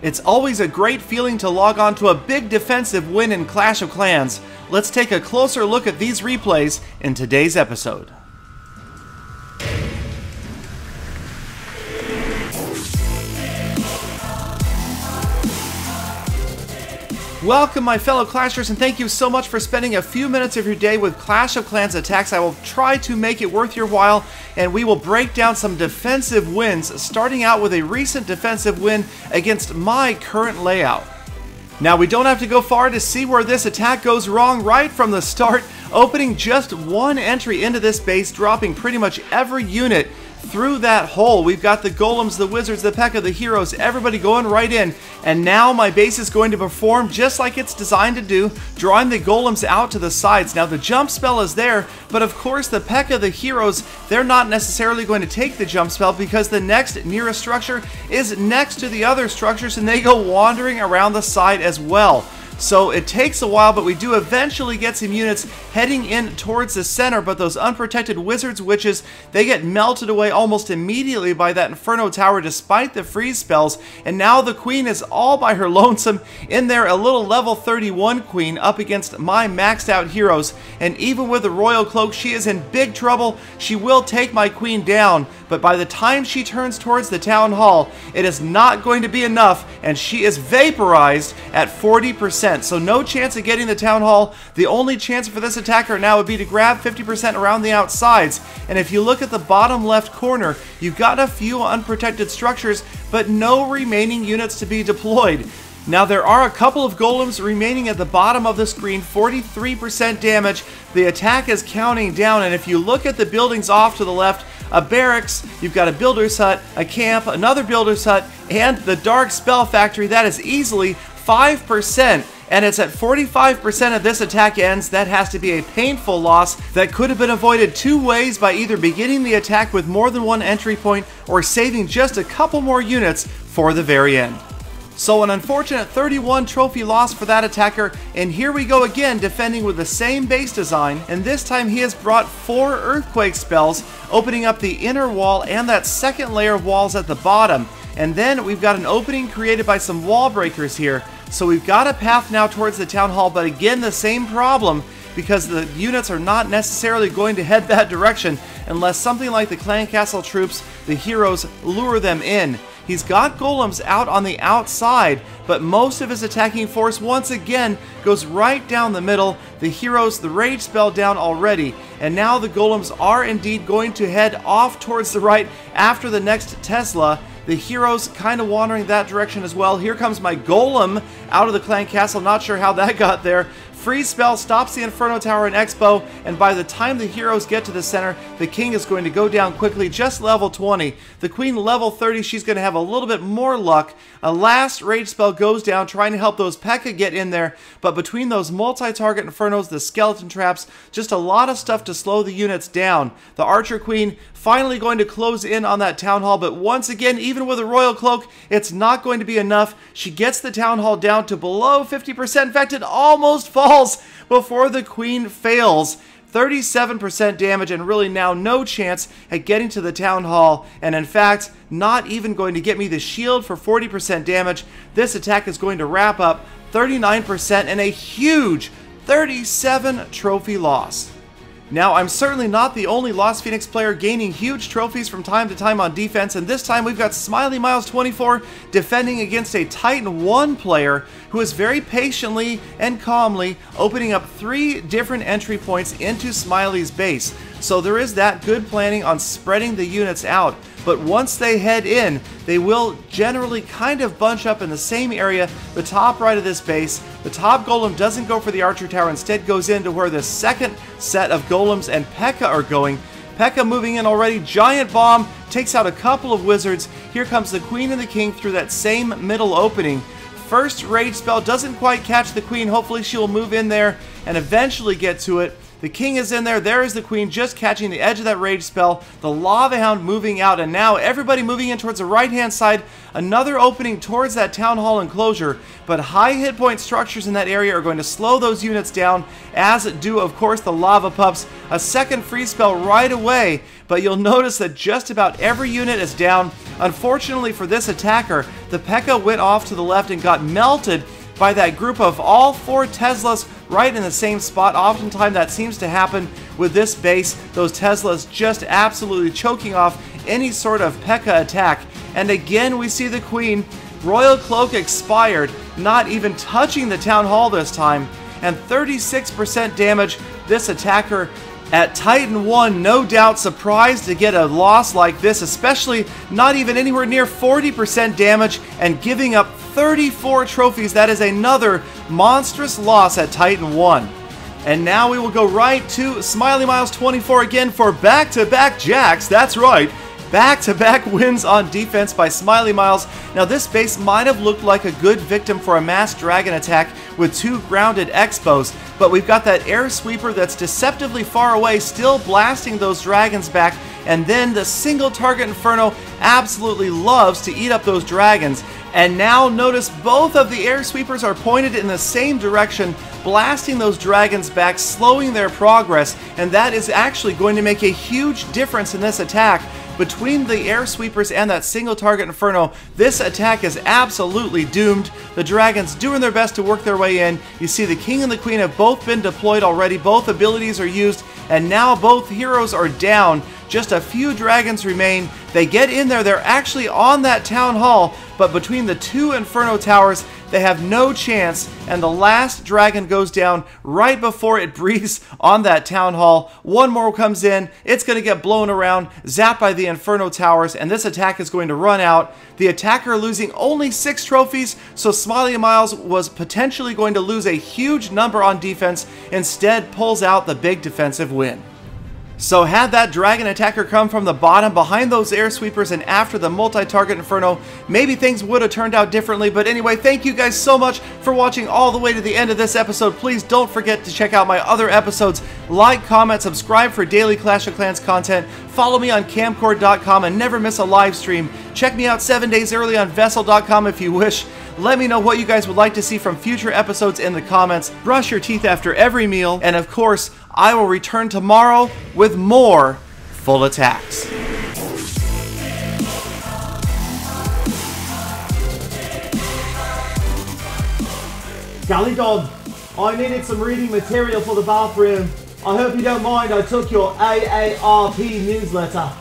It's always a great feeling to log on to a big defensive win in Clash of Clans. Let's take a closer look at these replays in today's episode. Welcome my fellow Clashers, and thank you so much for spending a few minutes of your day with Clash of Clans attacks. I will try to make it worth your while, and we will break down some defensive wins, starting out with a recent defensive win against my current layout. Now, we don't have to go far to see where this attack goes wrong right from the start, opening just one entry into this base, dropping pretty much every unit through that hole. We've got the golems, the wizards, the P.E.K.K.A., the heroes, everybody going right in. And now my base is going to perform just like it's designed to do, drawing the golems out to the sides. Now the jump spell is there, but of course the P.E.K.K.A., the heroes, they're not necessarily going to take the jump spell because the next nearest structure is next to the other structures and they go wandering around the side as well. So it takes a while, but we do eventually get some units heading in towards the center, but those unprotected wizards, witches, they get melted away almost immediately by that Inferno Tower despite the freeze spells, and now the queen is all by her lonesome in there, a little level 31 queen up against my maxed out heroes, and even with the royal cloak, she is in big trouble. She will take my queen down, but by the time she turns towards the town hall, it is not going to be enough, and she is vaporized at 40%. So no chance of getting the town hall. The only chance for this attacker now would be to grab 50% around the outsides. And if you look at the bottom left corner, you've got a few unprotected structures, but no remaining units to be deployed. Now there are a couple of golems remaining at the bottom of the screen, 43% damage. The attack is counting down, and if you look at the buildings off to the left, a barracks, you've got a builder's hut, a camp, another builder's hut, and the dark spell factory. That is easily 5%. And it's at 45% of this attack ends. That has to be a painful loss that could have been avoided two ways, by either beginning the attack with more than one entry point or saving just a couple more units for the very end. So an unfortunate 31 trophy loss for that attacker, and here we go again defending with the same base design, and this time he has brought 4 earthquake spells, opening up the inner wall and that second layer of walls at the bottom. And then we've got an opening created by some wall breakers here. So we've got a path now towards the town hall, but again the same problem, because the units are not necessarily going to head that direction unless something like the clan castle troops, the heroes, lure them in. He's got golems out on the outside, but most of his attacking force once again goes right down the middle. The heroes, the rage spell down already, and now the golems are indeed going to head off towards the right after the next Tesla. The heroes kind of wandering that direction as well. Here comes my golem out of the clan castle. Not sure how that got there. Freeze spell stops the Inferno Tower and Expo, and by the time the heroes get to the center, the king is going to go down quickly, just level 20. The queen level 30, she's going to have a little bit more luck. A last rage spell goes down, trying to help those P.E.K.K.A. get in there, but between those multi-target infernos, the skeleton traps, just a lot of stuff to slow the units down. The archer queen finally going to close in on that town hall, but once again, even with a royal cloak, it's not going to be enough. She gets the town hall down to below 50%. In fact, it almost falls before the queen fails. 37% damage, and really now no chance at getting to the town hall, and in fact not even going to get me the shield for 40% damage. This attack is going to wrap up 39% and a huge 37 trophy loss. Now, I'm certainly not the only Lost Phoenix player gaining huge trophies from time to time on defense, and this time we've got Smiley Miles 24 defending against a Titan 1 player who is very patiently and calmly opening up 3 different entry points into Smiley's base. So there is that good planning on spreading the units out, but once they head in, they will generally kind of bunch up in the same area, the top right of this base. The top golem doesn't go for the archer tower, instead goes into where the second set of golems and P.E.K.K.A. are going. P.E.K.K.A. moving in already, giant bomb, takes out a couple of wizards. Here comes the queen and the king through that same middle opening. First rage spell doesn't quite catch the queen. Hopefully she will move in there and eventually get to it. The king is in there. There is the queen just catching the edge of that rage spell. The lava hound moving out, and now everybody moving in towards the right-hand side. Another opening towards that town hall enclosure, but high hit point structures in that area are going to slow those units down, as do, of course, the lava pups. A second freeze spell right away, but you'll notice that just about every unit is down. Unfortunately for this attacker, the P.E.K.K.A. went off to the left and got melted by that group of all 4 Teslas right in the same spot. Oftentimes that seems to happen with this base. Those Teslas just absolutely choking off any sort of P.E.K.K.A. attack. And again we see the queen. Royal Cloak expired, not even touching the town hall this time. And 36% damage. This attacker at Titan 1, no doubt surprised to get a loss like this, especially not even anywhere near 40% damage and giving up 34 trophies. That is another monstrous loss at Titan 1. And now we will go right to Smiley Miles 24 again for back-to-back jacks. That's right. Back-to-back wins on defense by Smiley Miles. Now this base might have looked like a good victim for a mass dragon attack with 2 grounded expos, but we've got that air sweeper that's deceptively far away still blasting those dragons back, and then the single target inferno absolutely loves to eat up those dragons. And now notice both of the air sweepers are pointed in the same direction, blasting those dragons back, slowing their progress, and that is actually going to make a huge difference in this attack. Between the air sweepers and that single target inferno, this attack is absolutely doomed. The dragons doing their best to work their way in. You see the king and the queen have both been deployed already. Both abilities are used, and now both heroes are down. Just a few dragons remain. They get in there. They're actually on that town hall, but between the 2 inferno towers, they have no chance, and the last dragon goes down right before it breathes on that town hall. One more comes in. It's going to get blown around, zapped by the inferno towers, and this attack is going to run out. The attacker losing only 6 trophies, so Smiley Miles was potentially going to lose a huge number on defense. Instead, pulls out the big defensive win. So had that dragon attacker come from the bottom behind those air sweepers and after the multi-target inferno, maybe things would have turned out differently. But anyway, thank you guys so much for watching all the way to the end of this episode. Please don't forget to check out my other episodes. Like, comment, subscribe for daily Clash of Clans content. Follow me on camcord.com and never miss a live stream. Check me out 7 days early on vessel.com if you wish. Let me know what you guys would like to see from future episodes in the comments. Brush your teeth after every meal. And of course, I will return tomorrow with more full attacks. Galadon, I needed some reading material for the bathroom. I hope you don't mind I took your AARP newsletter.